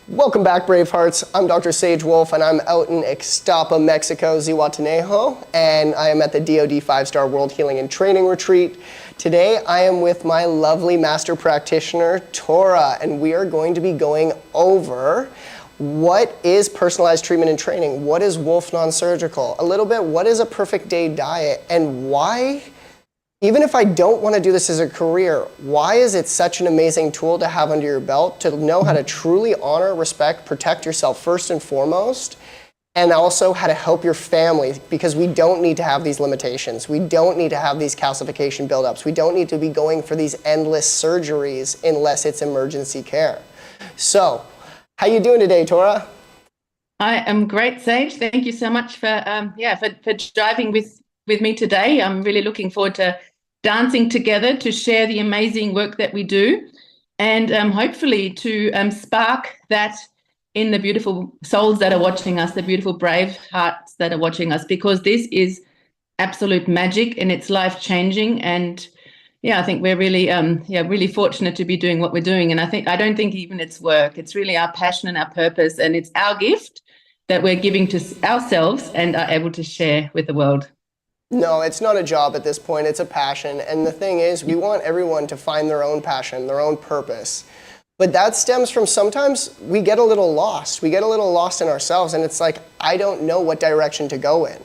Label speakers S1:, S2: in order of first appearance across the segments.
S1: Welcome back, Bravehearts. I'm Dr. Sage Wolf, and I'm out in Ixtapa, Mexico, Zihuatanejo, and I am at the DoD 5-Star World Healing and Training Retreat. Today, I am with my lovely master practitioner, Tora, and we are going to be going over what is personalized treatment and training, what is Wolf Non-Surgical, a little bit what is a perfect day diet, and why, even if I don't want to do this as a career, why is it such an amazing tool to have under your belt to know how to truly honor, respect, protect yourself first and foremost, and also how to help your family, because we don't need to have these limitations. We don't need to have these calcification buildups. We don't need to be going for these endless surgeries unless it's emergency care. So, how you doing today, Tora?
S2: I am great, Sage. Thank you so much for driving with me today. I'm really looking forward to dancing together to share the amazing work that we do, and hopefully to spark that in the beautiful souls that are watching us, the beautiful brave hearts that are watching us, because this is absolute magic and it's life-changing. And I think we're really really fortunate to be doing what we're doing. And I don't think even it's work. It's really our passion and our purpose, and it's our gift that we're giving to ourselves and are able to share with the world.
S1: No, it's not a job at this point, it's a passion. And the thing is, we want everyone to find their own passion, their own purpose. But that stems from sometimes we get a little lost. We get a little lost in ourselves, and it's like, I don't know what direction to go in.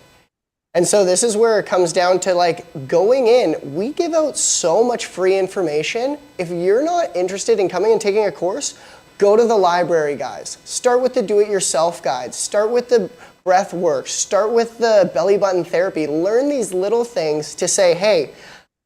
S1: And so this is where it comes down to, like, going in. We give out so much free information. If you're not interested in coming and taking a course, go to the library, guys. Start with the do-it-yourself guides. Start with the breath work. Start with the belly button therapy. Learn these little things to say, hey,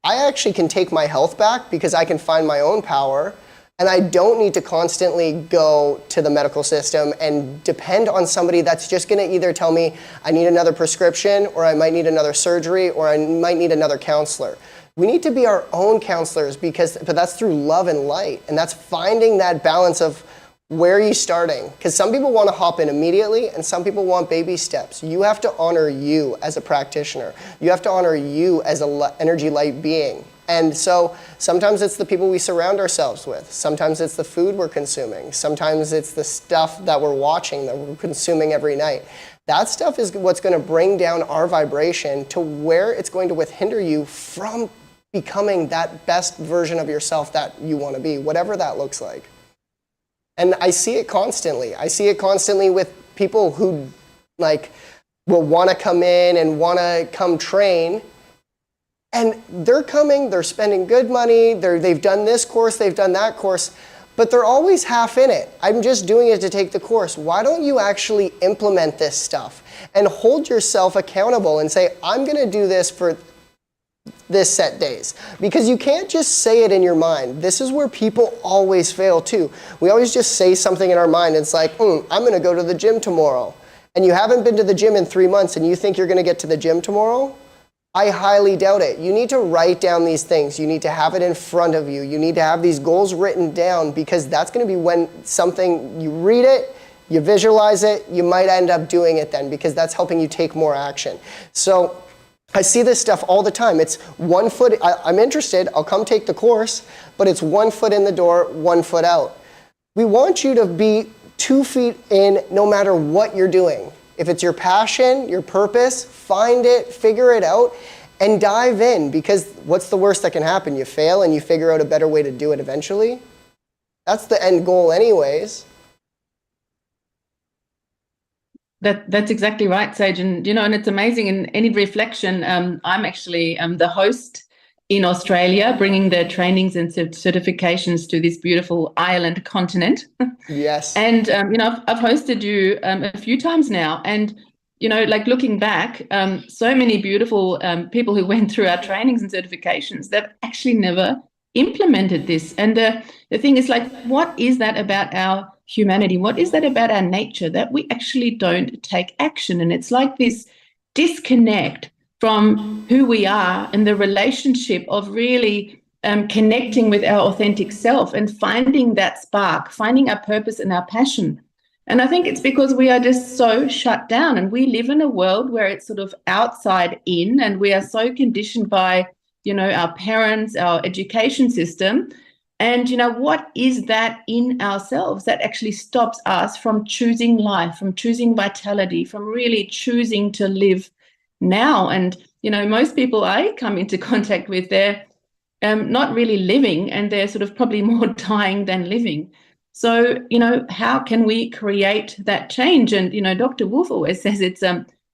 S1: I actually can take my health back because I can find my own power, and I don't need to constantly go to the medical system and depend on somebody that's just going to either tell me I need another prescription, or I might need another surgery, or I might need another counselor. We need to be our own counselors, but that's through love and light, and that's finding that balance of where are you starting? Because some people want to hop in immediately, and some people want baby steps. You have to honor you as a practitioner. You have to honor you as an energy light being. And so sometimes it's the people we surround ourselves with. Sometimes it's the food we're consuming. Sometimes it's the stuff that we're watching, that we're consuming every night. That stuff is what's going to bring down our vibration to where it's going to hinder you from becoming that best version of yourself that you want to be, whatever that looks like. And I see it constantly. I see it constantly with people who will want to come in and want to come train. And they're coming, they're spending good money, they've done this course, they've done that course, but they're always half in it. I'm just doing it to take the course. Why don't you actually implement this stuff and hold yourself accountable and say, I'm going to do this for this set days? Because you can't just say it in your mind. This is where people always fail too. We always just say something in our mind. It's like, I'm going to go to the gym tomorrow. And you haven't been to the gym in 3 months and you think you're going to get to the gym tomorrow? I highly doubt it. You need to write down these things. You need to have it in front of you. You need to have these goals written down, because that's going to be when something, you read it, you visualize it, you might end up doing it then, because that's helping you take more action. So I see this stuff all the time. It's 1 foot, I'm interested, I'll come take the course, but it's 1 foot in the door, 1 foot out. We want you to be 2 feet in no matter what you're doing. If it's your passion, your purpose, find it, figure it out, and dive in, because what's the worst that can happen? You fail and you figure out a better way to do it eventually. That's the end goal anyways.
S2: That's exactly right, Sage. And and it's amazing. In any reflection, I'm actually the host in Australia, bringing the trainings and certifications to this beautiful island continent.
S1: Yes.
S2: And I've hosted you a few times now, and looking back, so many beautiful people who went through our trainings and certifications that actually never implemented this. And the thing is, what is that about our humanity? What is that about our nature that we actually don't take action? And it's like this disconnect from who we are and the relationship of really connecting with our authentic self and finding that spark, finding our purpose and our passion. And I think it's because we are just so shut down, and we live in a world where it's sort of outside in, and we are so conditioned by, our parents, our education system, And, what is that in ourselves that actually stops us from choosing life, from choosing vitality, from really choosing to live now? And, most people I come into contact with, they're not really living, and they're sort of probably more dying than living. So, how can we create that change? And, Dr. Wolf always says it's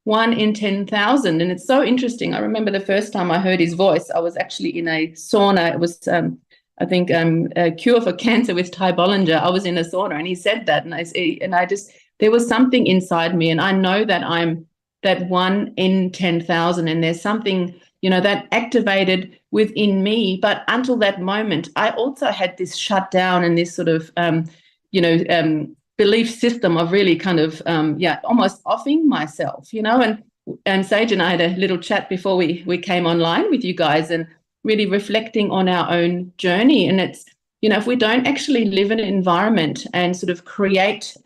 S2: 1 in 10,000. And it's so interesting. I remember the first time I heard his voice, I was actually in a sauna. It was, I think, a cure for cancer with Ty Bollinger. I was in a sauna and he said that. And I just, there was something inside me. And I know that I'm that 1 in 10,000. And there's something, that activated within me. But until that moment, I also had this shutdown and this sort of, belief system of really kind of, almost offing myself, and Sage and I had a little chat before we came online with you guys, and really reflecting on our own journey. And it's, if we don't actually live in an environment and sort of create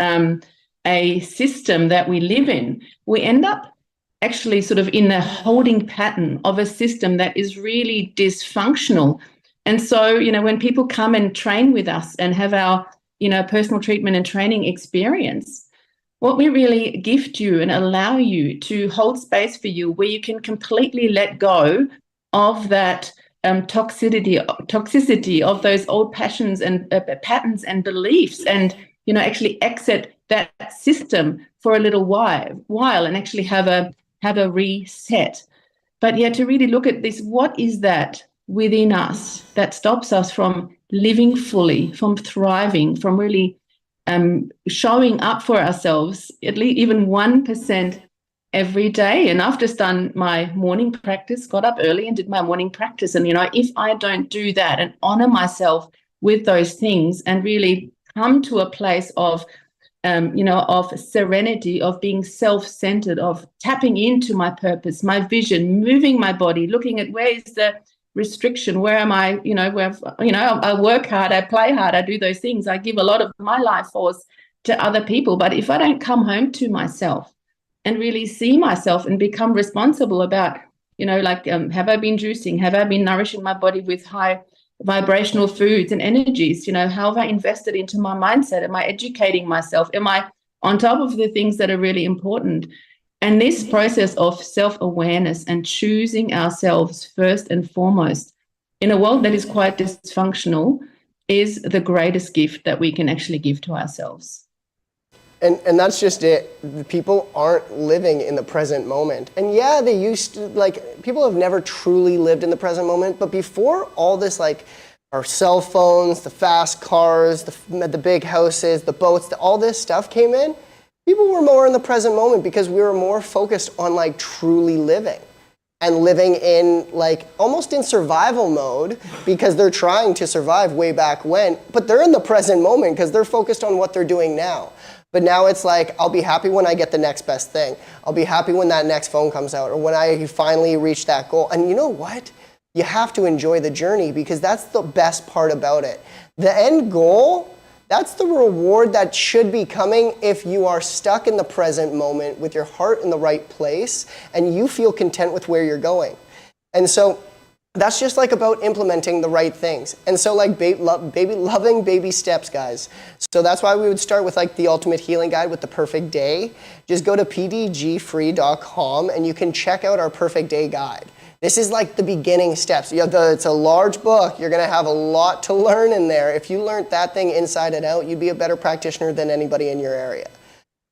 S2: a system that we live in, we end up actually sort of in the holding pattern of a system that is really dysfunctional. And so, when people come and train with us and have our, personal treatment and training experience, what we really gift you and allow you to hold space for you where you can completely let go of that toxicity of those old passions and patterns and beliefs, and, actually exit that system for a little while and actually have a reset. But to really look at this, what is that within us that stops us from living fully, from thriving, from really showing up for ourselves, at least even 1% every day? And I've just done my morning practice, got up early and did my morning practice. And, if I don't do that and honor myself with those things and really come to a place of of serenity, of being self-centered, of tapping into my purpose, my vision, moving my body, looking at where is the restriction, where am I, I work hard, I play hard, I do those things, I give a lot of my life force to other people. But if I don't come home to myself and really see myself and become responsible about, have I been juicing? Have I been nourishing my body with high vibrational foods and energies? How have I invested into my mindset? Am I educating myself? Am I on top of the things that are really important? And this process of self-awareness and choosing ourselves first and foremost in a world that is quite dysfunctional is the greatest gift that we can actually give to ourselves.
S1: And that's just it. People aren't living in the present moment. And they used to, people have never truly lived in the present moment. But before all this, our cell phones, the fast cars, the big houses, the boats, all this stuff came in, people were more in the present moment because we were more focused on truly living. And living in almost in survival mode because they're trying to survive way back when. But they're in the present moment because they're focused on what they're doing now. But now it's I'll be happy when I get the next best thing. I'll be happy when that next phone comes out or when I finally reach that goal. And you know what? You have to enjoy the journey because that's the best part about it. The end goal, that's the reward that should be coming if you are stuck in the present moment with your heart in the right place and you feel content with where you're going. And so that's just about implementing the right things. And so loving baby steps, guys. So that's why we would start with the ultimate healing guide with the perfect day. Just go to pdgfree.com and you can check out our perfect day guide. This is the beginning steps. It's a large book. You're going to have a lot to learn in there. If you learned that thing inside and out, you'd be a better practitioner than anybody in your area.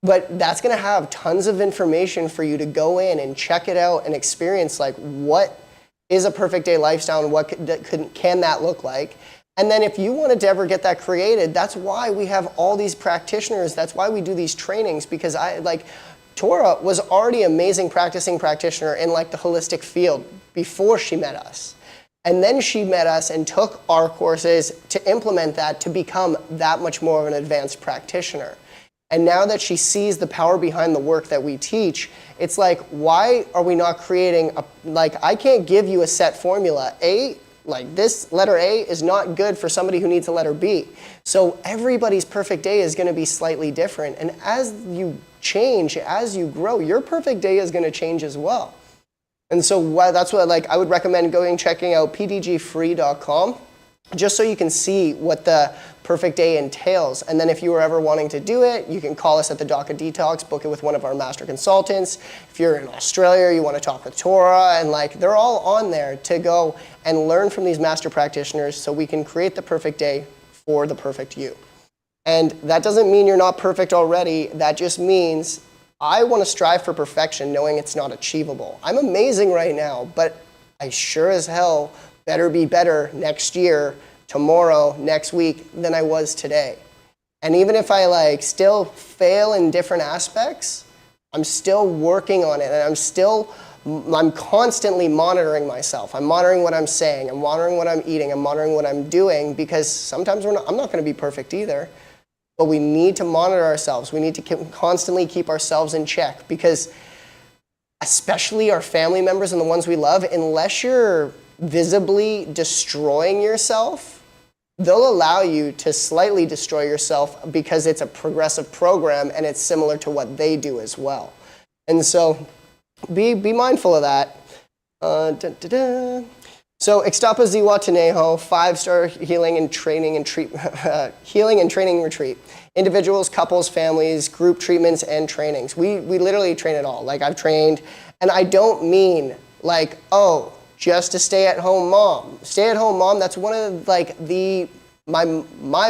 S1: But that's going to have tons of information for you to go in and check it out and experience what is a perfect day lifestyle and what can that look like. And then if you wanted to ever get that created, that's why we have all these practitioners. That's why we do these trainings, because Tora was already an amazing practicing practitioner in the holistic field before she met us. And then she met us and took our courses to implement that to become that much more of an advanced practitioner. And now that she sees the power behind the work that we teach, it's why are we not creating I can't give you a set formula. This letter A is not good for somebody who needs a letter B. So everybody's perfect day is going to be slightly different. And as you change, as you grow, your perfect day is going to change as well. And so that's what I would recommend checking out pdgfree.com. just so you can see what the perfect day entails. And then if you were ever wanting to do it, you can call us at the Doc of Detox, book it with one of our master consultants. If you're in Australia, you want to talk with Tora, and like they're all on there to go and learn from these master practitioners so we can create the perfect day for the perfect you. And that doesn't mean you're not perfect already. That just means I want to strive for perfection knowing it's not achievable. I'm amazing right now, but I sure as hell better be better next year, tomorrow, next week than I was today. And even if I like still fail in different aspects, I'm still working on it, and I'm constantly monitoring myself. I'm monitoring what I'm saying, I'm monitoring what I'm eating, I'm monitoring what I'm doing, because sometimes I'm not going to be perfect either. But we need to monitor ourselves. We need to constantly keep ourselves in check, because especially our family members and the ones we love, unless you're visibly destroying yourself, they'll allow you to slightly destroy yourself because it's a progressive program and it's similar to what they do as well. And so be mindful of that. So Ixtapa Ziwa Tanejo, 5-star healing and training retreat. Individuals, couples, families, group treatments, and trainings. We literally train it all. Like I've trained, and I don't mean like, oh, just a stay-at-home mom. Stay-at-home mom, that's one of like my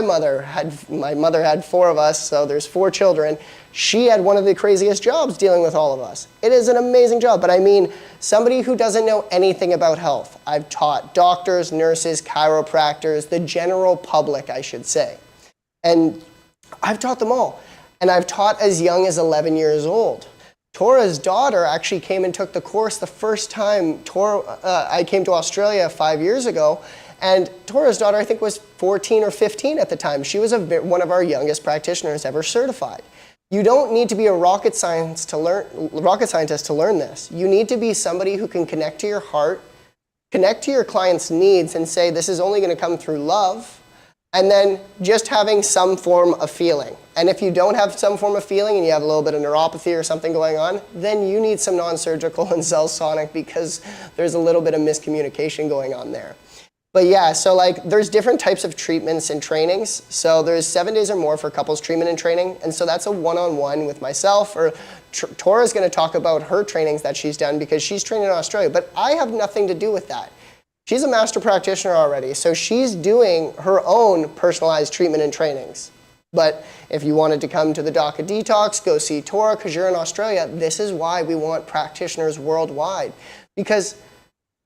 S1: mother had 4 of us, so there's 4 children. She had one of the craziest jobs dealing with all of us. It is an amazing job, but I mean somebody who doesn't know anything about health. I've taught doctors, nurses, chiropractors, the general public, I should say. And I've taught them all. And I've taught as young as 11 years old. Tora's daughter actually came and took the course the first time I came to Australia 5 years ago. And Tora's daughter, I think, was 14 or 15 at the time. She was one of our youngest practitioners ever certified. You don't need to be a rocket scientist to learn this. You need to be somebody who can connect to your heart, connect to your client's needs, and say, this is only going to come through love, and then just having some form of feeling. And if you don't have some form of feeling and you have a little bit of neuropathy or something going on, then you need some non-surgical and cell sonic, because there's a little bit of miscommunication going on there. But yeah, so like there's different types of treatments and trainings. So there's 7 days or more for couples treatment and training. And so that's a one-on-one with myself, or Tora's going to talk about her trainings that she's done because she's trained in Australia. But I have nothing to do with that. She's a master practitioner already, so she's doing her own personalized treatment and trainings. But if you wanted to come to the Doc of Detox, go see Tora because you're in Australia. This is why we want practitioners worldwide, because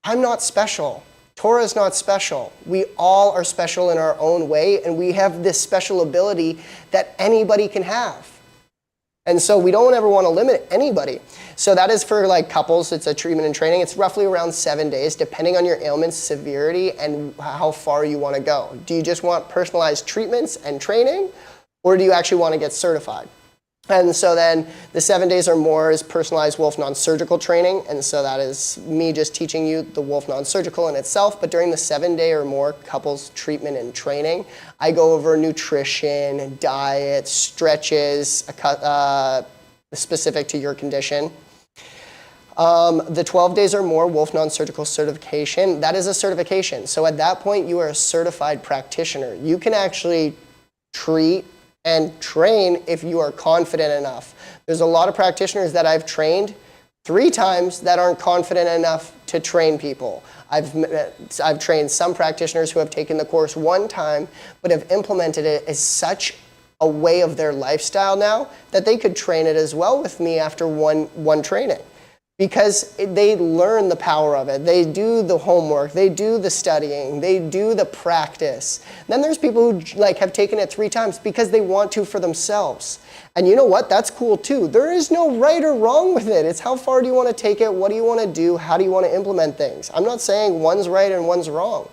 S1: I'm not special. Tora is not special. We all are special in our own way, and we have this special ability that anybody can have. And so we don't ever want to limit anybody. So that is for like couples. It's a treatment and training. It's roughly around 7 days, depending on your ailment's severity and how far you want to go. Do you just want personalized treatments and training, or do you actually want to get certified? And so then the 7 days or more is personalized Wolf non-surgical training. And so that is me just teaching you the Wolf non-surgical in itself. But during the 7 day or more couples treatment and training, I go over nutrition, diet, stretches, specific to your condition. The 12 days or more Wolf non-surgical certification, that is a certification. So at that point, you are a certified practitioner. You can actually treat and train if you are confident enough. There's a lot of practitioners that I've trained 3 times that aren't confident enough to train people. I've trained some practitioners who have taken the course 1 time but have implemented it as such a way of their lifestyle now that they could train it as well with me after one training, because they learn the power of it. They do the homework, they do the studying, they do the practice. Then there's people who like have taken it 3 times because they want to for themselves. And you know what? That's cool too. There is no right or wrong with it. It's how far do you want to take it? What do you want to do? How do you want to implement things? I'm not saying one's right and one's wrong.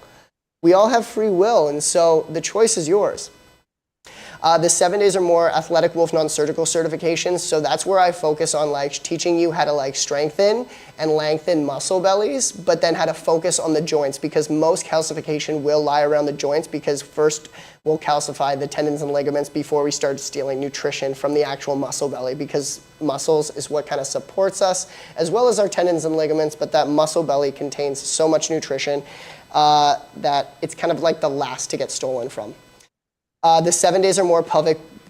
S1: We all have free will, and so the choice is yours. The 7 days or more athletic Wolf non-surgical certifications. So that's where I focus on like teaching you how to like strengthen and lengthen muscle bellies, but then how to focus on the joints, because most calcification will lie around the joints, because first we'll calcify the tendons and ligaments before we start stealing nutrition from the actual muscle belly, because muscles is what kind of supports us as well as our tendons and ligaments, but that muscle belly contains so much nutrition. that it's kind of like the last to get stolen from. The 7 days or more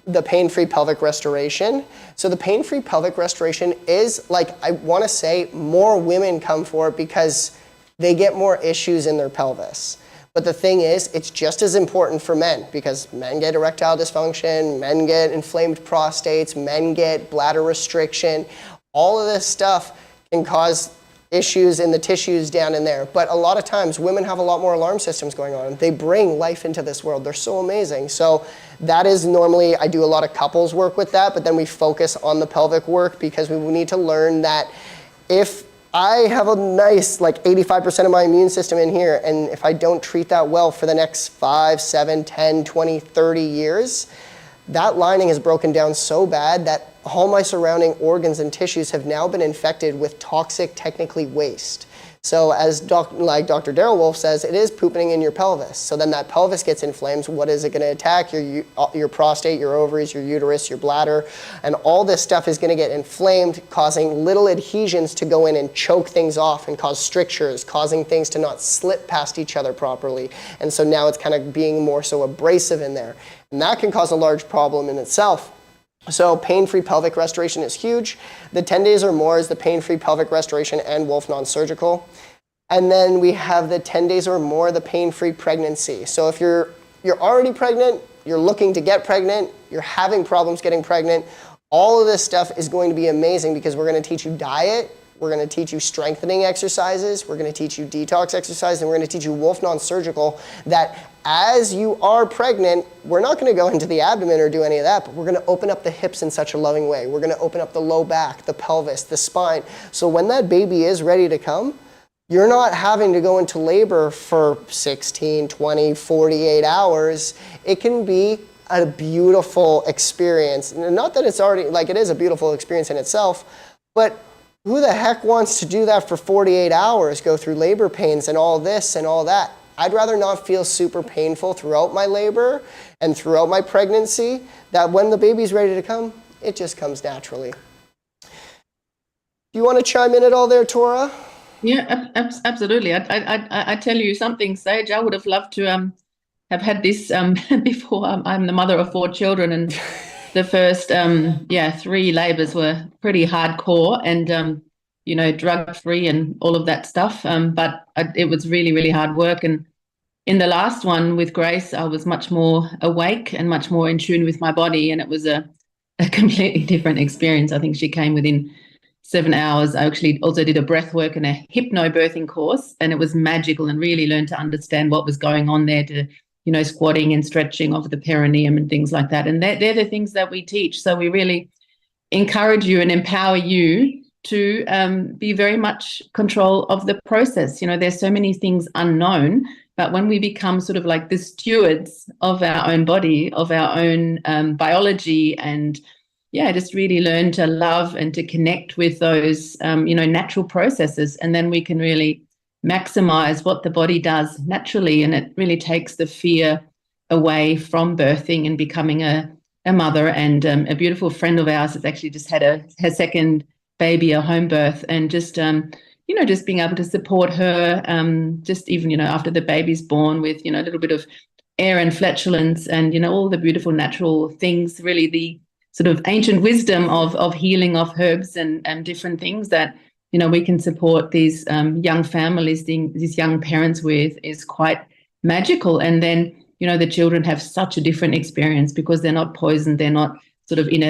S1: the pain-free pelvic restoration. So the pain-free pelvic restoration is, like, I want to say more women come for it because they get more issues in their pelvis. But the thing is, it's just as important for men, because men get erectile dysfunction, men get inflamed prostates, men get bladder restriction. All of this stuff can cause issues in the tissues down in there. But a lot of times women have a lot more alarm systems going on. They bring life into this world. They're so amazing. So that is normally, I do a lot of couples work with that, but then we focus on the pelvic work because we need to learn that if I have a nice, like 85% of my immune system in here, and if I don't treat that well for the next 5, 7, 10, 20, 30 years, that lining is broken down so bad that all my surrounding organs and tissues have now been infected with toxic, technically waste. So as like Dr. Darrell Wolf says, it is pooping in your pelvis. So then that pelvis gets inflamed. What is it going to attack? Your prostate, your ovaries, your uterus, your bladder. And all this stuff is going to get inflamed, causing little adhesions to go in and choke things off and cause strictures, causing things to not slip past each other properly. And so now it's kind of being more so abrasive in there. And that can cause a large problem in itself. So pain-free pelvic restoration is huge. The 10 days or more is the pain-free pelvic restoration and Wolf non-surgical. And then we have the 10 days or more, the pain-free pregnancy. So if you're already pregnant, you're looking to get pregnant, you're having problems getting pregnant, all of this stuff is going to be amazing because we're going to teach you diet, we're going to teach you strengthening exercises, we're going to teach you detox exercise, and we're going to teach you Wolf non-surgical, that as you are pregnant, we're not going to go into the abdomen or do any of that, but we're going to open up the hips in such a loving way. We're going to open up the low back, the pelvis, the spine. So when that baby is ready to come, you're not having to go into labor for 16, 20, 48 hours. It can be a beautiful experience. Not that it's already, like, it is a beautiful experience in itself, but who the heck wants to do that for 48 hours, go through labor pains and all this and all that? I'd rather not feel super painful throughout my labor and throughout my pregnancy, that when the baby's ready to come, it just comes naturally. Do you want to chime in at all there, Tora?
S2: Yeah, absolutely. I tell you something, Sage, I would have loved to have had this before. I'm the mother of 4 children, and the first 3 labors were pretty hardcore and drug-free and all of that stuff. But it was really, really hard work. And in the last one with Grace, I was much more awake and much more in tune with my body. And it was a completely different experience. I think she came within 7 hours. I actually also did a breath work and a hypnobirthing course. And it was magical, and really learned to understand what was going on there, to squatting and stretching of the perineum and things like that. And they're the things that we teach. So we really encourage you and empower you to be very much control of the process. There's so many things unknown, but when we become sort of like the stewards of our own body, of our own biology, and just really learn to love and to connect with those, natural processes, and then we can really maximize what the body does naturally, and it really takes the fear away from birthing and becoming a mother. And a beautiful friend of ours has actually just had her second baby, a home birth, and just just being able to support her, just even after the baby's born, with a little bit of air and flatulence and all the beautiful natural things, really the sort of ancient wisdom of healing, of herbs and different things that we can support these young families, these young parents with, is quite magical. And then the children have such a different experience because they're not poisoned, they're not sort of in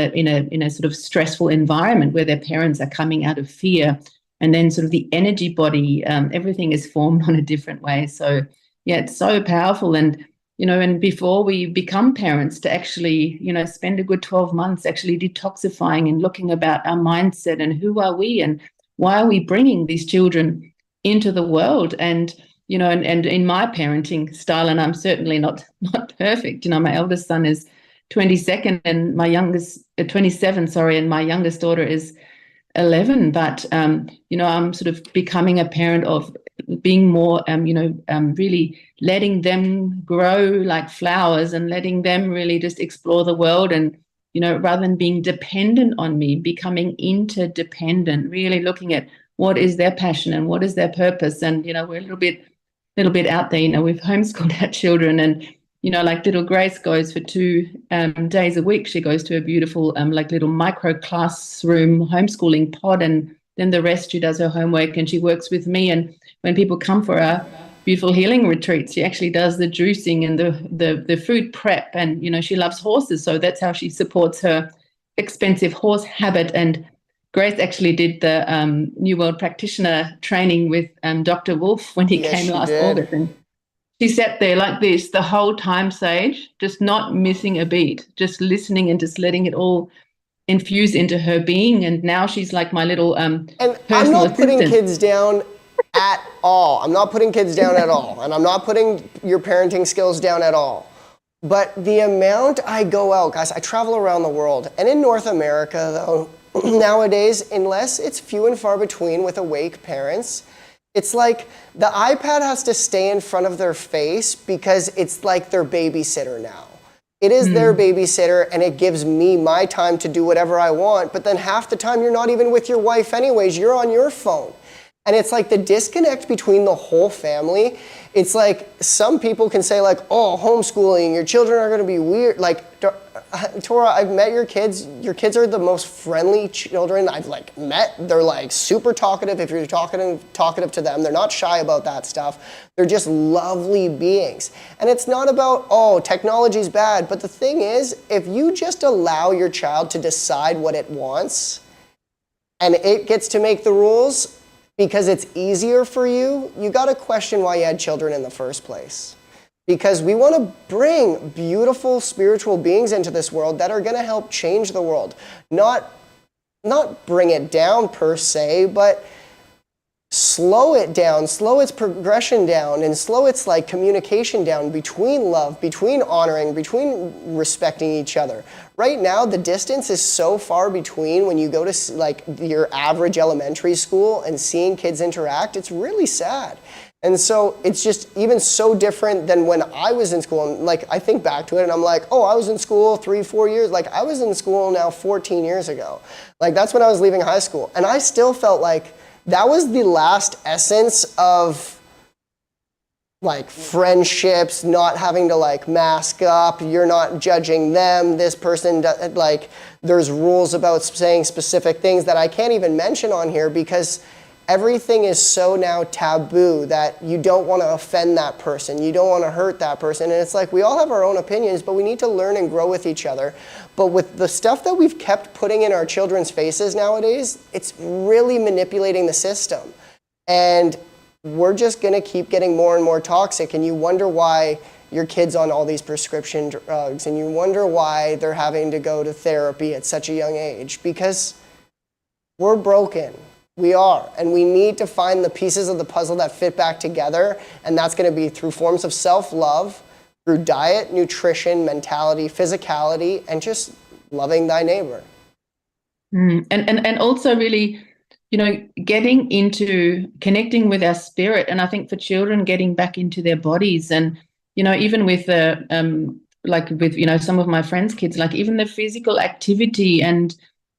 S2: a sort of stressful environment where their parents are coming out of fear. And then sort of the energy body, everything is formed on a different way. So it's so powerful. And and before we become parents, to actually spend a good 12 months actually detoxifying and looking about our mindset and who are we and why are we bringing these children into the world. And and in my parenting style, and I'm certainly not perfect. My eldest son is 22nd and my youngest 27, and my youngest daughter is 11. But I'm sort of becoming a parent of being more really letting them grow like flowers and letting them really just explore the world, and rather than being dependent on me, becoming interdependent, really looking at what is their passion and what is their purpose. And we're a little bit little bit out there. You know, we've homeschooled our children, and you know, like little Grace goes for 2 days a week. She goes to a beautiful like little micro classroom homeschooling pod, and then the rest she does her homework and she works with me. And when people come for our beautiful healing retreats, she actually does the juicing and the food prep. And you know, she loves horses, so that's how she supports her expensive horse habit. And Grace actually did the New World Practitioner training with Dr. Wolf when he came last August. And she sat there like this the whole time, Sage, just not missing a beat, just listening and just letting it all infuse into her being. And now she's like my little
S1: and
S2: personal
S1: I'm not putting
S2: assistant.
S1: kids down at all. I'm not putting kids down at all. And I'm not putting your parenting skills down at all. But the amount I go out, guys, I travel around the world. And in North America, though, nowadays, unless it's few and far between with awake parents, it's like the iPad has to stay in front of their face because it's like their babysitter now. It is their babysitter, and it gives me my time to do whatever I want. But then half the time you're not even with your wife anyways, you're on your phone. And it's like the disconnect between the whole family. It's like some people can say like, oh, homeschooling, your children are going to be weird. Like, Tora, I've met your kids. Your kids are the most friendly children I've like met. They're like super talkative. If you're talkative to them, they're not shy about that stuff. They're just lovely beings. And it's not about, oh, technology's bad. But the thing is, if you just allow your child to decide what it wants and it gets to make the rules because it's easier for you, you got to question why you had children in the first place. Because we want to bring beautiful spiritual beings into this world that are going to help change the world. Not bring it down per se, but slow it down, slow its progression down, and slow its like communication down between love, between honoring, between respecting each other. Right now, the distance is so far between when you go to like your average elementary school and seeing kids interact, it's really sad. And so it's just even so different than when I was in school. And like, I think back to it and I'm like, oh, I was in school 3-4 years. Like I was in school now 14 years ago. Like that's when I was leaving high school. And I still felt like that was the last essence of like friendships, not having to like mask up. You're not judging them. This person, like there's rules about saying specific things that I can't even mention on here because everything is so now taboo that you don't want to offend that person. You don't want to hurt that person. And it's like we all have our own opinions, but we need to learn and grow with each other. But with the stuff that we've kept putting in our children's faces nowadays, it's really manipulating the system. And we're just going to keep getting more and more toxic. And you wonder why your kid's on all these prescription drugs. And you wonder why they're having to go to therapy at such a young age. Because we're broken. We are, and we need to find the pieces of the puzzle that fit back together, and that's going to be through forms of self-love, through diet, nutrition, mentality, physicality, and just loving thy neighbor.
S2: And also really, you know, getting into connecting with our spirit, and I think for children getting back into their bodies, and you know, even with the like with you know some of my friends' kids, like even the physical activity and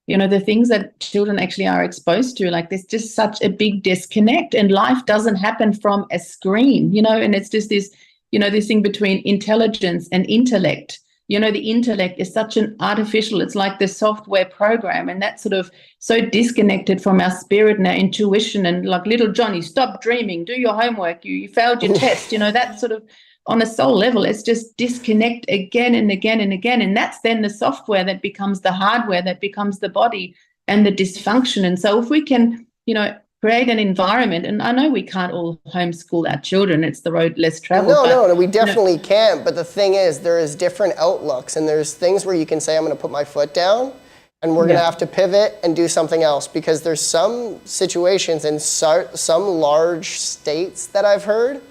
S2: you know, the things that children actually are exposed to, like there's just such a big disconnect and life doesn't happen from a screen, you know, and it's just this, you know, this thing between intelligence and intellect. You know, the intellect is such an artificial, it's like the software program, and that's sort of so disconnected from our spirit and our intuition. And like little Johnny, stop dreaming, do your homework, you failed your test, you know, that sort of on a soul level, it's just disconnect again and again and again. And that's then the software that becomes the hardware, that becomes the body and the dysfunction. And so if we can, you know, create an environment, and I know we can't all homeschool our children, it's the road less traveled.
S1: No, we definitely can't. But the thing is, there is different outlooks, and there's things where you can say, I'm going to put my foot down, and we're going to have to pivot and do something else, because there's some situations in some large states that I've heard,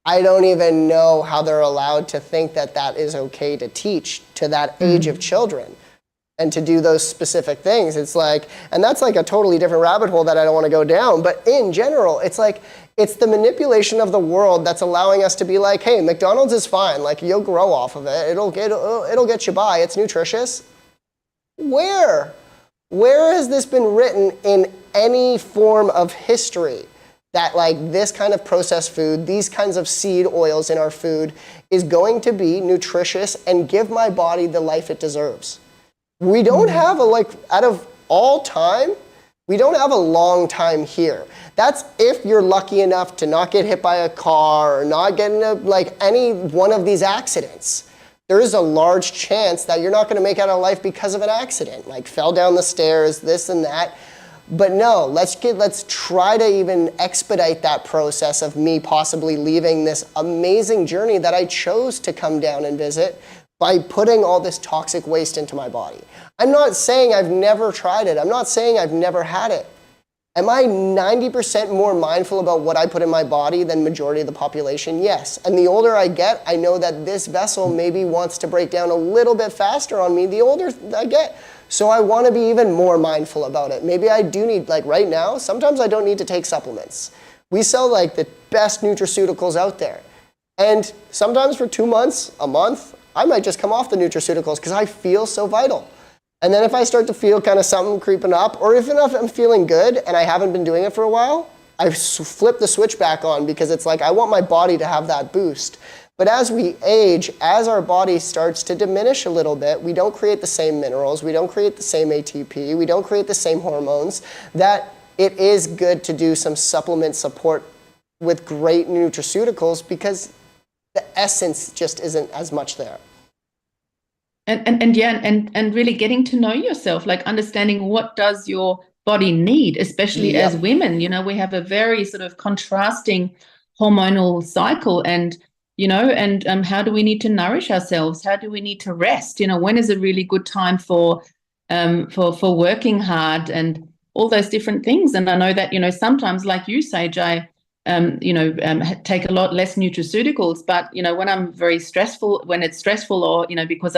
S1: I don't even know how they're allowed to think that that is okay to teach to that age of children and to do those specific things. It's like, and that's like a totally different rabbit hole that I don't want to go down. But in general, it's like, it's the manipulation of the world that's allowing us to be like, hey, McDonald's is fine. Like you'll grow off of it. It'll get you by. It's nutritious. Where has this been written in any form of history? that like this kind of processed food, these kinds of seed oils in our food is going to be nutritious and give my body the life it deserves. We don't have out of all time, we don't have a long time here. That's if you're lucky enough to not get hit by a car or not get into like any one of these accidents. There is a large chance that you're not going to make it out of life because of an accident, like fell down the stairs, this and that. But no, let's try to even expedite that process of me possibly leaving this amazing journey that I chose to come down and visit by putting all this toxic waste into my body. I'm not saying I've never tried it. I'm not saying I've never had it. Am I 90% more mindful about what I put in my body than majority of the population? Yes. And the older I get, I know that this vessel maybe wants to break down a little bit faster on me the older I get. So I want to be even more mindful about it. Maybe I do need, like right now, sometimes I don't need to take supplements. We sell like the best nutraceuticals out there. And sometimes for 2 months, a month, I might just come off the nutraceuticals because I feel so vital. And then if I start to feel kind of something creeping up, or if I'm feeling good and I haven't been doing it for a while, I flip the switch back on because it's like I want my body to have that boost. But as we age, as our body starts to diminish a little bit, we don't create the same minerals, we don't create the same ATP, we don't create the same hormones, that it is good to do some supplement support with great nutraceuticals because the essence just isn't as much there.
S2: And really getting to know yourself, like understanding what does your body need, especially as women. You know, we have a very sort of contrasting hormonal cycle, and how do we need to nourish ourselves? How do we need to rest? You know, when is a really good time for working hard and all those different things? And I know that, sometimes, like you say, Jay, take a lot less nutraceuticals, but when I'm very stressful, when it's stressful, or because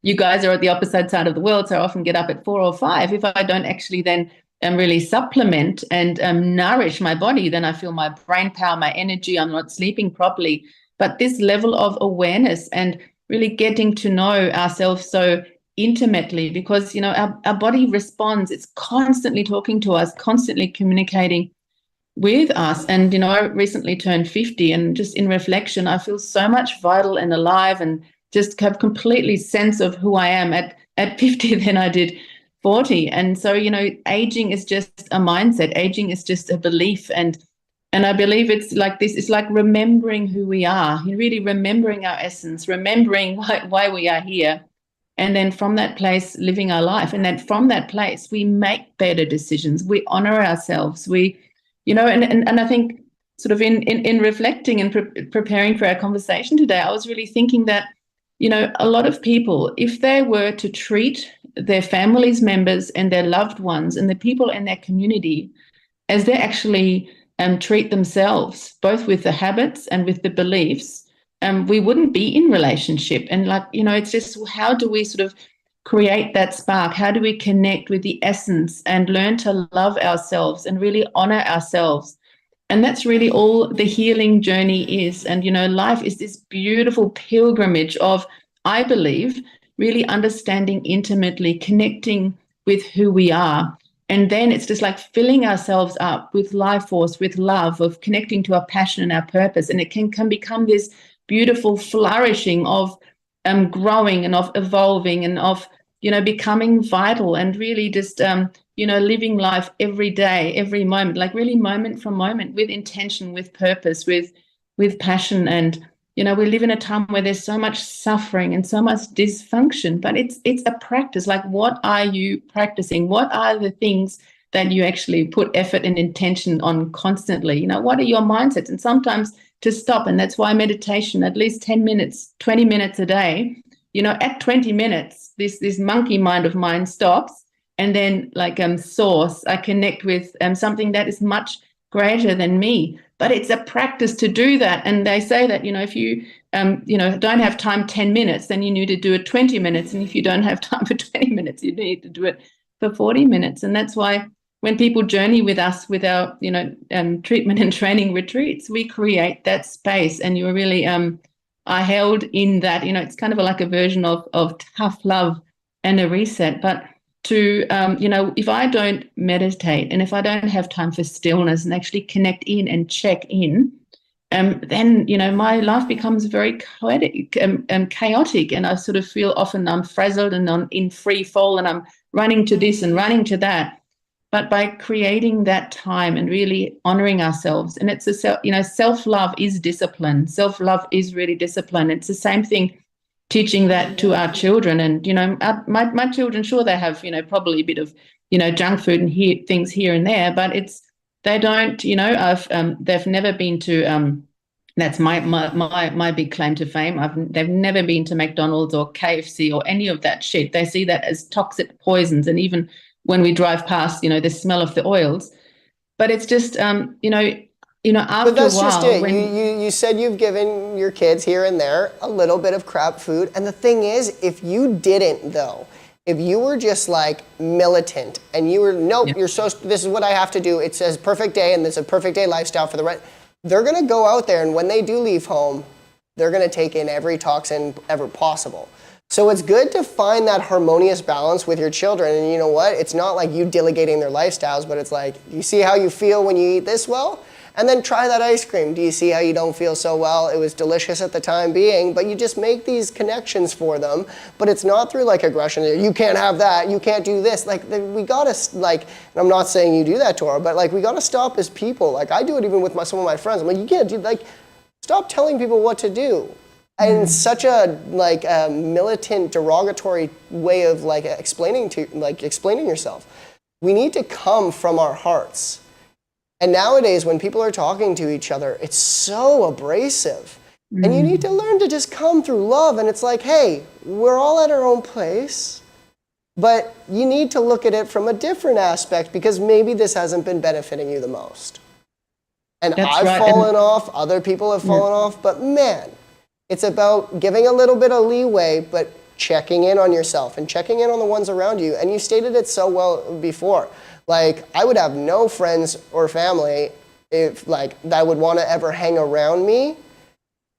S2: you guys are at the opposite side of the world, so I often get up at 4 or 5. If I don't actually then really supplement and nourish my body, then I feel my brain power, my energy, I'm not sleeping properly. But this level of awareness and really getting to know ourselves so intimately, because our body responds, it's constantly talking to us, constantly communicating with us. And I recently turned 50, and just in reflection, I feel so much vital and alive, and just have completely sense of who I am at 50 than I did 40. And so aging is just a mindset, aging is just a belief, and I believe it's like this. It's like remembering who we are, really remembering our essence, remembering why we are here, and then from that place living our life. And then from that place we make better decisions, we honor ourselves, we and I think sort of in reflecting and preparing for our conversation today, I was really thinking that, a lot of people, if they were to treat their families members and their loved ones and the people in their community as they actually treat themselves, both with the habits and with the beliefs, we wouldn't be in relationship. And it's just, how do we sort of create that spark? How do we connect with the essence and learn to love ourselves and really honor ourselves? And that's really all the healing journey is. And, life is this beautiful pilgrimage of, I believe, really understanding intimately, connecting with who we are. And then it's just like filling ourselves up with life force, with love, of connecting to our passion and our purpose. And it can become this beautiful flourishing of growing and of evolving and of becoming vital, and really just living life every day, every moment, like really moment from moment, with intention, with purpose, with passion. And we live in a time where there's so much suffering and so much dysfunction, but it's a practice. Like, what are you practicing? What are the things that you actually put effort and intention on constantly? What are your mindsets? And sometimes to stop, and that's why meditation, at least 10 minutes, 20 minutes a day, at 20 minutes, this monkey mind of mine stops, and then source, I connect with something that is much greater than me. But it's a practice to do that. And they say that, if you, don't have time 10 minutes, then you need to do it 20 minutes. And if you don't have time for 20 minutes, you need to do it for 40 minutes. And that's why when people journey with us with our, treatment and training retreats, we create that space, and you really are held in that. It's kind of like a version of tough love and a reset. But to, if I don't meditate and if I don't have time for stillness and actually connect in and check in, then, my life becomes very chaotic, and I sort of feel often I'm frazzled and I'm in free fall and I'm running to this and running to that. But by creating that time and really honoring ourselves, and it's self-love is discipline. Self-love is really discipline. It's the same thing, teaching that to our children. And, my children, sure, they have, probably a bit of, junk food and things here and there, but they don't, they've never been to, that's my big claim to fame. They've never been to McDonald's or KFC or any of that shit. They see that as toxic poisons. And even when we drive past, the smell of the oils. But it's just, after a while.
S1: But that's just it. You said you've given your kids here and there a little bit of crap food. And the thing is, if you didn't, though, if you were just like militant and you were, nope, this is what I have to do. It says perfect day and it's a perfect day lifestyle for the rest. They're going to go out there, and when they do leave home, they're going to take in every toxin ever possible. So it's good to find that harmonious balance with your children. And you know what? It's not like you delegating their lifestyles, but it's like, you see how you feel when you eat this well? And then try that ice cream. Do you see how you don't feel so well? It was delicious at the time being, but you just make these connections for them. But it's not through like aggression. You can't have that. You can't do this. Like, we gotta, like, and I'm not saying you do that to her, but like, we gotta stop as people. Like, I do it even with some of my friends. I'm like, you can't do, like, stop telling people what to do. And such a militant, derogatory way of explaining yourself. We need to come from our hearts. And nowadays, when people are talking to each other, it's so abrasive. And you need to learn to just come through love. And it's like, hey, we're all at our own place, but you need to look at it from a different aspect because maybe this hasn't been benefiting you the most. And I've fallen off, other people have fallen off, but man, it's about giving a little bit of leeway, but checking in on yourself and checking in on the ones around you. And you stated it so well before. Like, I would have no friends or family that would want to ever hang around me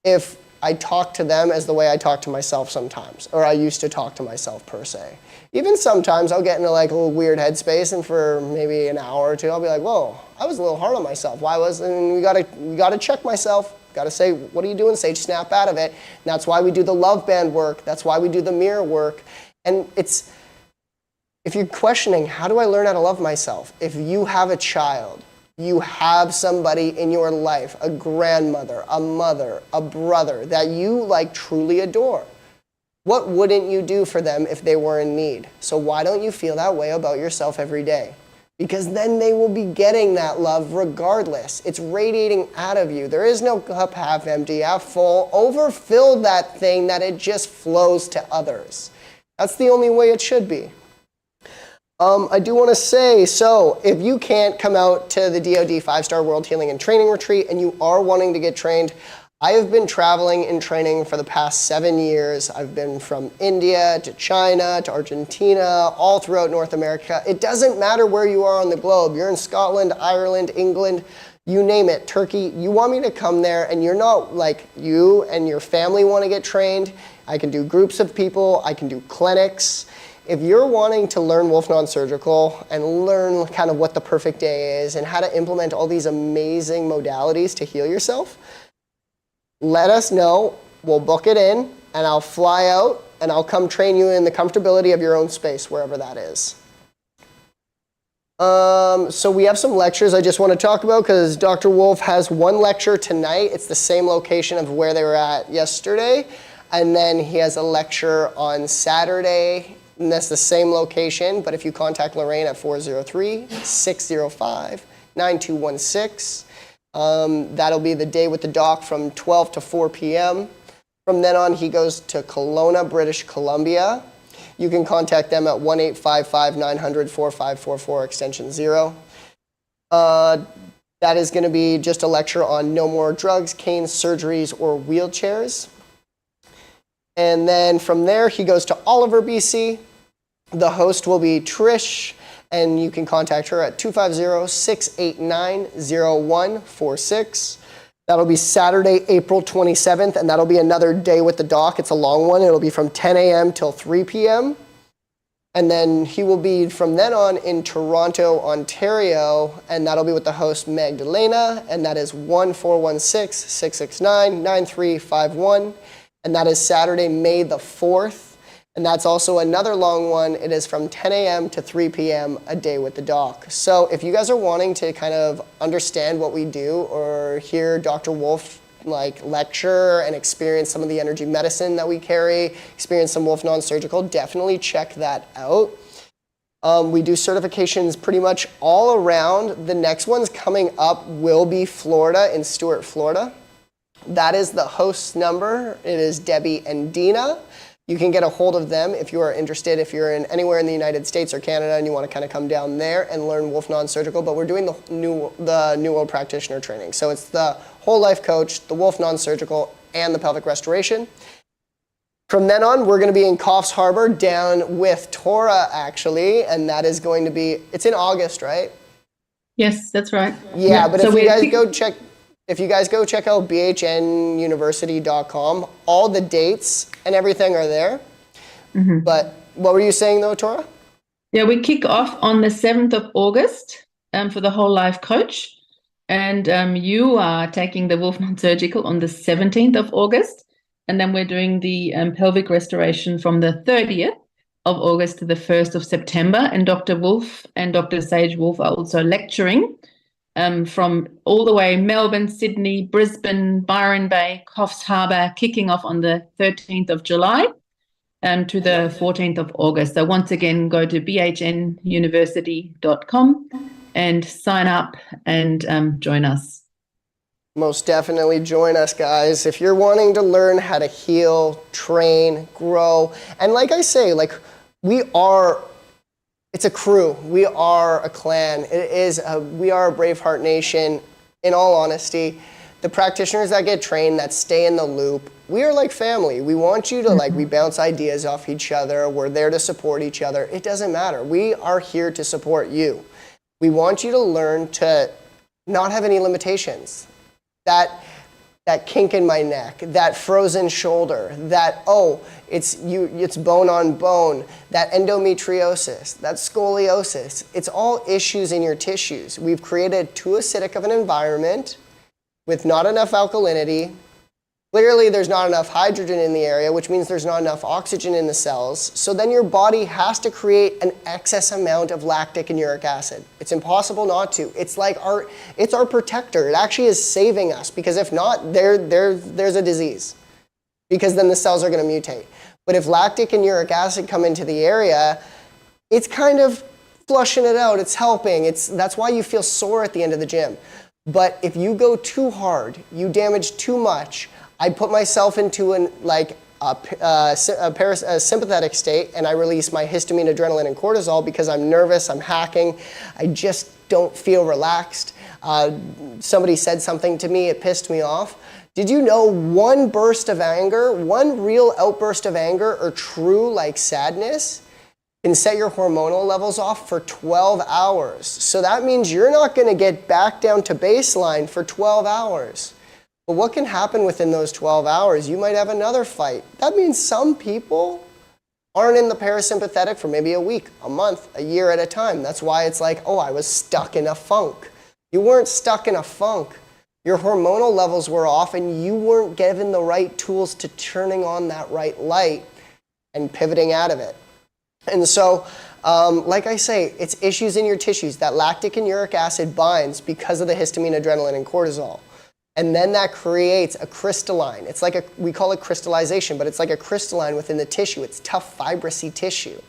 S1: if I talked to them as the way I talk to myself sometimes, or I used to talk to myself per se. Even sometimes I'll get into like a little weird headspace, and for maybe an hour or two, I'll be like, whoa, I was a little hard on myself. And we gotta check myself. Gotta say, what are you doing, Sage? Snap out of it. And that's why we do the love band work. That's why we do the mirror work. And if you're questioning, how do I learn how to love myself? If you have a child, you have somebody in your life, a grandmother, a mother, a brother that you truly adore. What wouldn't you do for them if they were in need? So why don't you feel that way about yourself every day? Because then they will be getting that love regardless. It's radiating out of you. There is no cup half empty, half full. Overfill that thing that it just flows to others. That's the only way it should be. I do want to say, so if you can't come out to the DoD 5-Star World Healing and Training Retreat and you are wanting to get trained, I have been traveling and training for the past 7 years. I've been from India to China to Argentina, all throughout North America. It doesn't matter where you are on the globe. You're in Scotland, Ireland, England, you name it, Turkey. You want me to come there and you're not you and your family want to get trained. I can do groups of people. I can do clinics. If you're wanting to learn Wolf Non-Surgical and learn kind of what the perfect day is and how to implement all these amazing modalities to heal yourself, let us know. We'll book it in and I'll fly out and I'll come train you in the comfortability of your own space, wherever that is. So we have some lectures I just want to talk about because Dr. Wolf has one lecture tonight. It's the same location of where they were at yesterday. And then he has a lecture on Saturday. And that's the same location, but if you contact Lorraine at 403-605-9216, that'll be the day with the doc from 12 to 4 p.m. From then on, he goes to Kelowna, British Columbia. You can contact them at 1-855-900-4544, extension 0. That is going to be just a lecture on no more drugs, canes, surgeries, or wheelchairs. And then from there, he goes to Oliver, BC. The host will be Trish, and you can contact her at 250-689-0146. That'll be Saturday, April 27th, and that'll be another day with the doc. It's a long one. It'll be from 10 a.m. till 3 p.m. And then he will be from then on in Toronto, Ontario, and that'll be with the host Magdalena, and that is 1-416-669-9351, and that is Saturday, May the 4th. And that's also another long one. It is from 10 a.m. to 3 p.m. a day with the doc. So if you guys are wanting to kind of understand what we do or hear Dr. Wolf like lecture and experience some of the energy medicine that we carry, experience some Wolf non-surgical, definitely check that out. We do certifications pretty much all around. The next ones coming up will be Florida, in Stuart, Florida. That is the host's number. It is Debbie and Dina. You can get a hold of them if you are interested, if you're anywhere in the United States or Canada and you want to kind of come down there and learn Wolf non-surgical. But we're doing the New World Practitioner training. So it's the whole life coach, the Wolf non-surgical, and the pelvic restoration. From then on, we're going to be in Coffs Harbour down with Tora, actually, and that is going to be, it's in August, right? Yes,
S2: that's right.
S1: Yeah, but so if you guys go check out bhnuniversity.com, all the dates and everything are there. Mm-hmm. But what were you saying though, Tora?
S2: Yeah, we kick off on the 7th of August for the whole life coach. And you are taking the Wolf non-surgical on the 17th of August. And then we're doing the pelvic restoration from the 30th of August to the 1st of September. And Dr. Wolf and Dr. Sage Wolf are also lecturing from all the way Melbourne, Sydney, Brisbane, Byron Bay, Coffs Harbour, kicking off on the 13th of July to the 14th of August. So once again, go to bhnuniversity.com and sign up and join us.
S1: Most definitely join us, guys. If you're wanting to learn how to heal, train, grow, and like I say, like it's a crew. We are a clan. We are a Braveheart Nation. In all honesty, the practitioners that get trained, that stay in the loop, we are like family. We want you to we bounce ideas off each other. We're there to support each other. It doesn't matter. We are here to support you. We want you to learn to not have any limitations. That kink in my neck, that frozen shoulder, that, it's bone on bone, that endometriosis, that scoliosis. It's all issues in your tissues. We've created too acidic of an environment with not enough alkalinity. Clearly, there's not enough hydrogen in the area, which means there's not enough oxygen in the cells. So then your body has to create an excess amount of lactic and uric acid. It's impossible not to. It's our protector. It actually is saving us, because if not, there's a disease, because then the cells are going to mutate. But if lactic and uric acid come into the area, it's kind of flushing it out. It's helping. That's why you feel sore at the end of the gym. But if you go too hard, you damage too much. I put myself into a sympathetic state, and I release my histamine, adrenaline, and cortisol because I'm nervous, I'm hacking, I just don't feel relaxed. Somebody said something to me, it pissed me off. Did you know one burst of anger, one real outburst of anger or true sadness can set your hormonal levels off for 12 hours. So that means you're not going to get back down to baseline for 12 hours. But what can happen within those 12 hours? You might have another fight. That means some people aren't in the parasympathetic for maybe a week, a month, a year at a time. That's why it's I was stuck in a funk. You weren't stuck in a funk. Your hormonal levels were off and you weren't given the right tools to turning on that right light and pivoting out of it. And so, like I say, it's issues in your tissues. That lactic and uric acid binds because of the histamine, adrenaline, and cortisol. And then that creates a crystalline. It's we call it crystallization, but it's like a crystalline within the tissue. It's tough, fibrous tissue.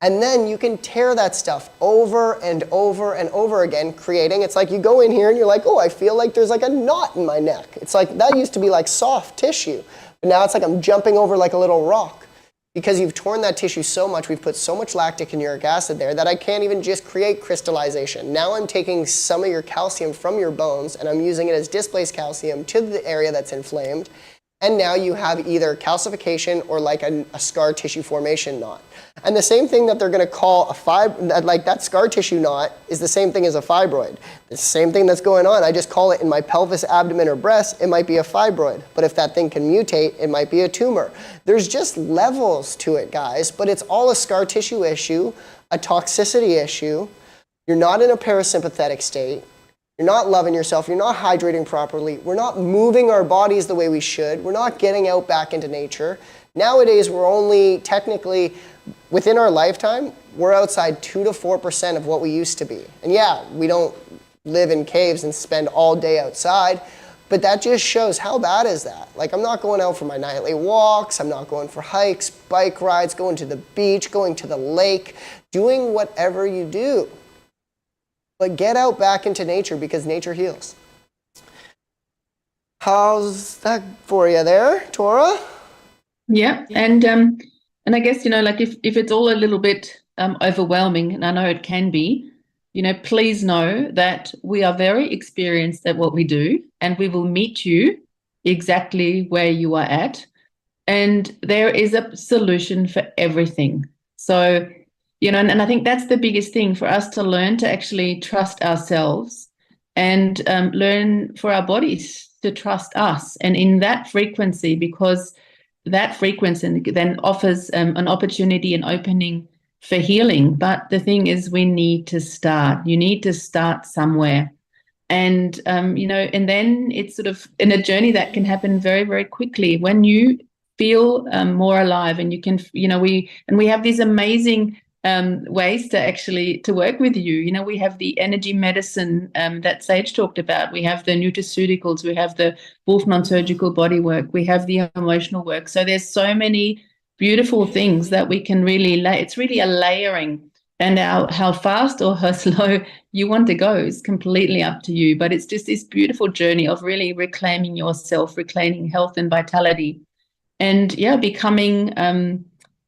S1: And then you can tear that stuff over and over and over again, creating, it's like you go in here and you're like, oh, I feel like there's a knot in my neck. It's that used to be soft tissue, but now it's I'm jumping over a little rock. Because you've torn that tissue so much, we've put so much lactic and uric acid there that I can't even just create crystallization. Now I'm taking some of your calcium from your bones and I'm using it as displaced calcium to the area that's inflamed. And now you have either calcification or like a scar tissue formation knot. And the same thing that they're going to call a fibroid, like that scar tissue knot is the same thing as a fibroid. The same thing that's going on. I just call it in my pelvis, abdomen, or breast, it might be a fibroid. But if that thing can mutate, it might be a tumor. There's just levels to it, guys, but it's all a scar tissue issue, a toxicity issue. You're not in a parasympathetic state. You're not loving yourself. You're not hydrating properly. We're not moving our bodies the way we should. We're not getting out back into nature. Nowadays, we're only technically, within our lifetime, we're outside 2 to 4% of what we used to be. And yeah, we don't live in caves and spend all day outside, but that just shows how bad is that? Like, I'm not going out for my nightly walks. I'm not going for hikes, bike rides, going to the beach, going to the lake, doing whatever you do. But get out back into nature because nature heals. How's that for you there, Tora?
S2: Yeah, and I guess, you know, like if it's all a little bit overwhelming, and I know it can be, you know, please know that we are very experienced at what we do, and we will meet you exactly where you are at. And there is a solution for everything. So, you know, and I think that's the biggest thing for us to learn to actually trust ourselves and learn for our bodies to trust us. And in that frequency, because that frequency then offers an opportunity and opening for healing. But the thing is, we need to start. You need to start somewhere. And, you know, and then it's sort of in a journey that can happen very, very quickly when you feel more alive, and you can, you know, we have these amazing ways to actually to work with you. You know, we have the energy medicine that Sage talked about. We have the nutraceuticals. We have the Wolf non-surgical body work. We have the emotional work. So there's so many beautiful things that we can really it's really a layering. And how fast or how slow you want to go is completely up to you. But it's just this beautiful journey of really reclaiming yourself, reclaiming health and vitality, and yeah, becoming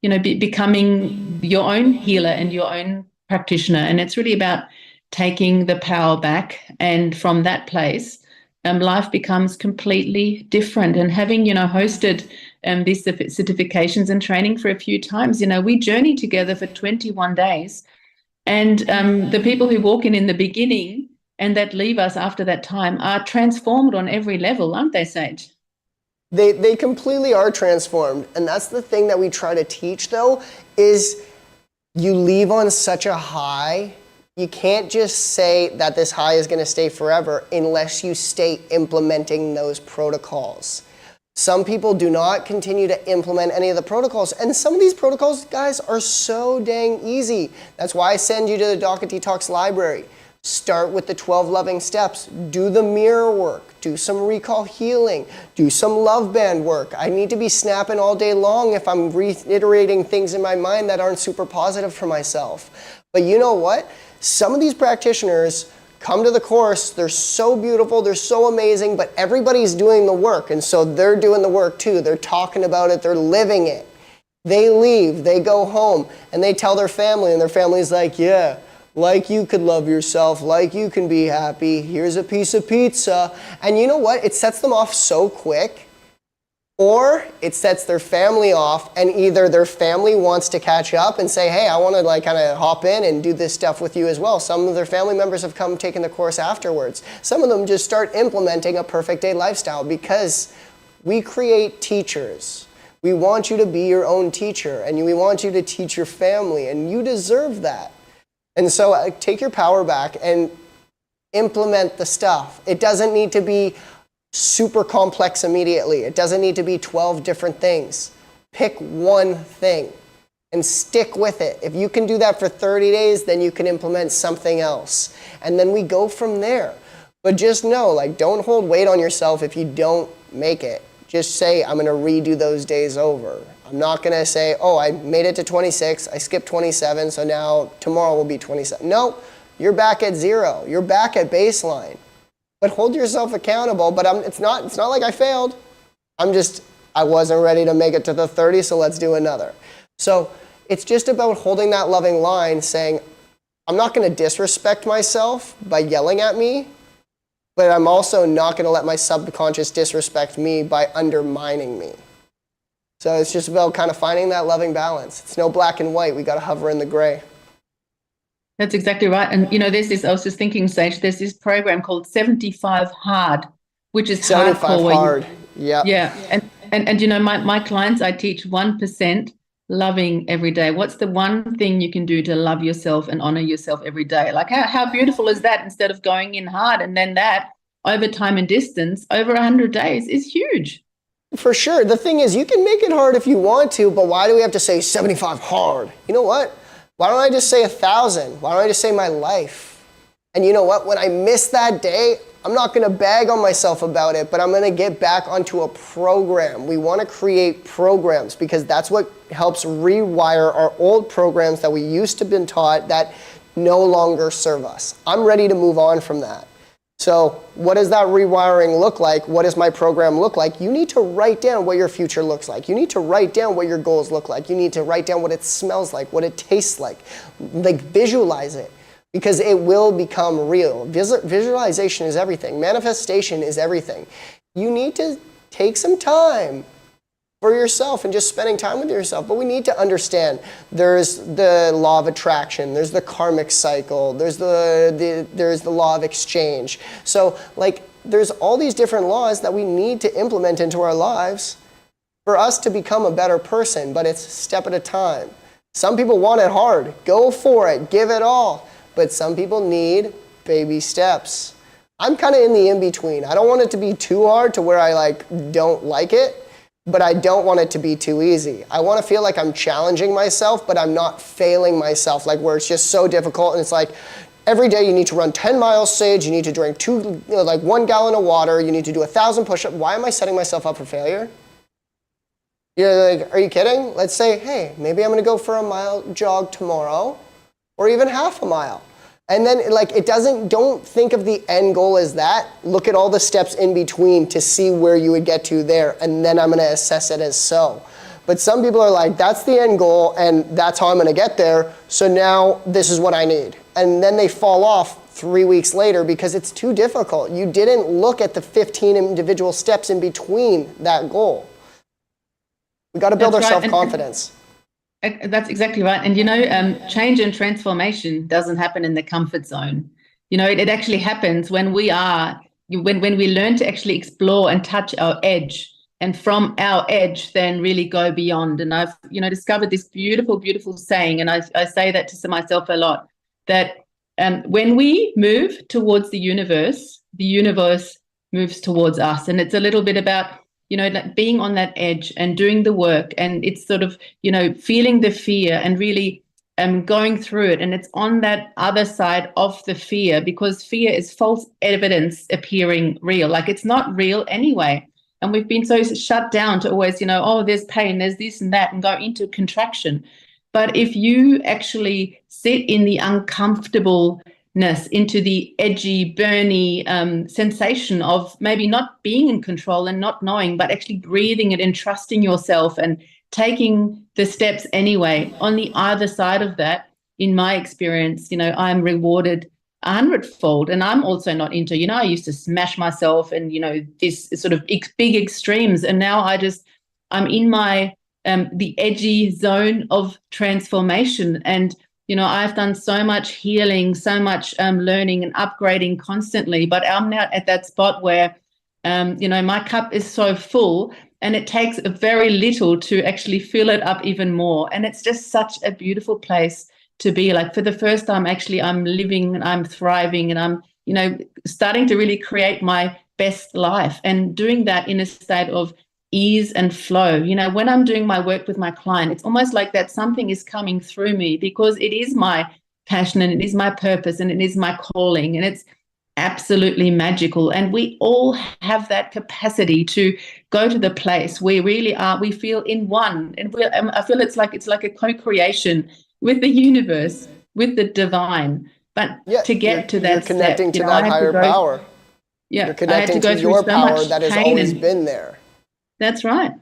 S2: becoming your own healer and your own practitioner. And it's really about taking the power back. And from that place, life becomes completely different. And having, you know, hosted these certifications and training for a few times, you know, we journey together for 21 days. And the people who walk in the beginning and that leave us after that time are transformed on every level, aren't they, Sage?
S1: They completely are transformed. And that's the thing that we try to teach, though, is you leave on such a high. You can't just say that this high is going to stay forever unless you stay implementing those protocols. Some people do not continue to implement any of the protocols. And some of these protocols, guys, are so dang easy. That's why I send you to the Docket Detox library. Start with the 12 loving steps. Do the mirror work. Do some recall healing. Do some love band work. I need to be snapping all day long if I'm reiterating things in my mind that aren't super positive for myself. But you know what? Some of these practitioners come to the course, they're so beautiful, they're so amazing, but everybody's doing the work, and so they're doing the work too. They're talking about it, they're living it. They leave, they go home, and they tell their family, and their family's like, yeah, like you could love yourself, like you can be happy, here's a piece of pizza. And you know what? It sets them off so quick, or it sets their family off, and either their family wants to catch up and say, hey, I want to like kind of hop in and do this stuff with you as well. Some of their family members have come taking the course afterwards. Some of them just start implementing a perfect day lifestyle because we create teachers. We want you to be your own teacher, and we want you to teach your family, and you deserve that. And so take your power back and implement the stuff. It doesn't need to be super complex immediately. It doesn't need to be 12 different things. Pick one thing and stick with it. If you can do that for 30 days, then you can implement something else. And then we go from there. But just know, like, don't hold weight on yourself if you don't make it. Just say, I'm going to redo those days over. I'm not going to say, oh, I made it to 26, I skipped 27, so now tomorrow will be 27. No, you're back at 0. You're back at baseline. But hold yourself accountable. But it's not like I failed. I wasn't ready to make it to the 30, so let's do another. So it's just about holding that loving line, saying, I'm not going to disrespect myself by yelling at me. but I'm also not going to let my subconscious disrespect me by undermining me. So it's just about kind of finding that loving balance. It's no black and white. We got to hover in the gray.
S2: That's exactly right. And, there's this, I was just thinking, Sage, there's this program called 75 Hard, which is
S1: 75
S2: hardcore.
S1: hard. Yeah.
S2: Yeah. And my clients, I teach 1% loving every day. What's the one thing you can do to love yourself and honor yourself every day? Like how beautiful is that, instead of going in hard? And then that over time and distance, over 100 days is huge.
S1: For sure. The thing is, you can make it hard if you want to, but why do we have to say 75 hard? You know what? Why don't I just say 1,000? Why don't I just say my life? And you know what? When I miss that day, I'm not going to bag on myself about it, but I'm going to get back onto a program. We want to create programs because that's what helps rewire our old programs that we used to have been taught that no longer serve us. I'm ready to move on from that. So what does that rewiring look like? What does my program look like? You need to write down what your future looks like. You need to write down what your goals look like. You need to write down what it smells like, what it tastes like visualize it, because it will become real. Visualization is everything. Manifestation is everything. You need to take some time for yourself and just spending time with yourself. But we need to understand there's the law of attraction, there's the karmic cycle, there's the law of exchange. So there's all these different laws that we need to implement into our lives for us to become a better person, but it's a step at a time. Some people want it hard. Go for it. Give it all. But some people need baby steps. I'm kind of in the in-between. I don't want it to be too hard to where I don't like it, but I don't want it to be too easy. I want to feel like I'm challenging myself, but I'm not failing myself, where it's just so difficult. And it's every day you need to run 10 miles, Sage. You need to drink 1 gallon of water. You need to do 1,000 push-ups. Why am I setting myself up for failure? You're are you kidding? Let's say, hey, maybe I'm going to go for a mile jog tomorrow, or even half a mile. And then don't think of the end goal as that. Look at all the steps in between to see where you would get to there. And then I'm going to assess it as so. But some people are that's the end goal and that's how I'm going to get there. So now this is what I need. And then they fall off 3 weeks later because it's too difficult. You didn't look at the 15 individual steps in between that goal. We got to build our self-confidence.
S2: That's exactly right. And, change and transformation doesn't happen in the comfort zone. It actually happens when we learn to actually explore and touch our edge, and from our edge then really go beyond. And I've, discovered this beautiful, beautiful saying, and I say that to myself a lot, that when we move towards the universe moves towards us. And it's a little bit about being on that edge and doing the work, and it's sort of, feeling the fear and really going through it. And it's on that other side of the fear, because fear is false evidence appearing real. It's not real anyway. And we've been so shut down to always, oh, there's pain, there's this and that, and go into contraction. But if you actually sit in the uncomfortable, into the edgy, burny sensation of maybe not being in control and not knowing, but actually breathing it and trusting yourself and taking the steps anyway. On the other side of that, in my experience, I'm rewarded 100-fold. And I'm also not into, I used to smash myself and, this sort of big extremes. And now I'm in my the edgy zone of transformation. And I've done so much healing, so much learning and upgrading constantly, but I'm now at that spot where, my cup is so full, and it takes very little to actually fill it up even more. And it's just such a beautiful place to be. For the first time, actually, I'm living and I'm thriving, and I'm, starting to really create my best life, and doing that in a state of ease and flow. When I'm doing my work with my client, it's almost like that something is coming through me, because it is my passion and it is my purpose and it is my calling, and it's absolutely magical. And we all have that capacity to go to the place where we feel in one, and I feel it's like a co-creation with the universe, with the divine. But to get to that
S1: you're connecting
S2: step,
S1: to that higher power.
S2: Yeah,
S1: you're connecting to your power that has always been there.
S2: That's right.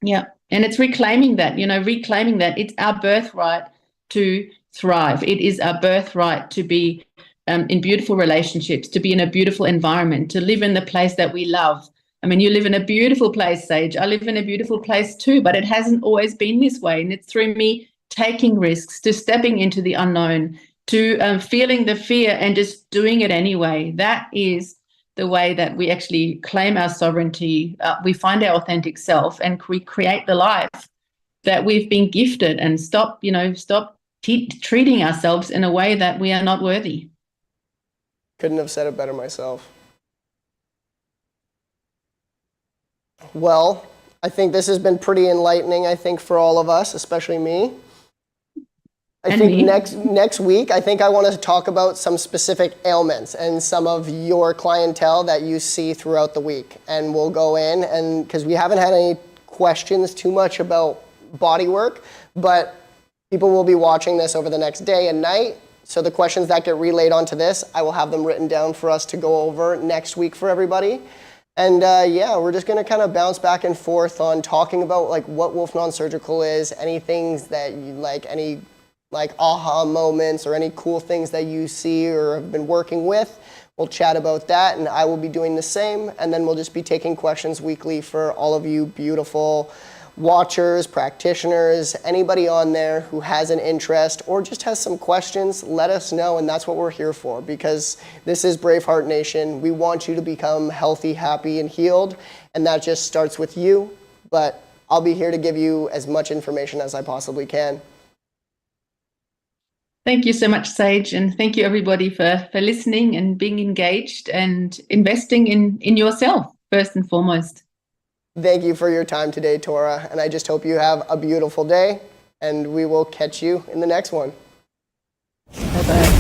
S2: Yeah. And it's reclaiming that, it's our birthright to thrive. It is our birthright to be in beautiful relationships, to be in a beautiful environment, to live in the place that we love. I mean, you live in a beautiful place, Sage. I live in a beautiful place too, but it hasn't always been this way. And it's through me taking risks, to stepping into the unknown, to feeling the fear and just doing it anyway. That is the way that we actually claim our sovereignty. We find our authentic self and we create the life that we've been gifted, and stop treating ourselves in a way that we are not worthy.
S1: Couldn't have said it better myself. Well, I think this has been pretty enlightening, I think, for all of us, especially me. I think next week, I think I want to talk about some specific ailments and some of your clientele that you see throughout the week. And we'll go in, and because we haven't had any questions too much about body work, but people will be watching this over the next day and night. So the questions that get relayed onto this, I will have them written down for us to go over next week for everybody. And yeah, we're just going to kind of bounce back and forth on talking about like what Wolf Non-Surgical is, any things that you like, any like aha moments or any cool things that you see or have been working with. We'll chat about that, and I will be doing the same. And then we'll just be taking questions weekly for all of you beautiful watchers, practitioners, anybody on there who has an interest or just has some questions. Let us know, and that's what we're here for, because this is Braveheart Nation. We want you to become healthy, happy, and healed, and that just starts with you. But I'll be here to give you as much information as I possibly can.
S2: Thank you so much, Sage, and thank you everybody for listening and being engaged and investing in yourself first and foremost.
S1: Thank you for your time today, Tora, and I just hope you have a beautiful day, and we will catch you in the next one.
S2: Bye-bye.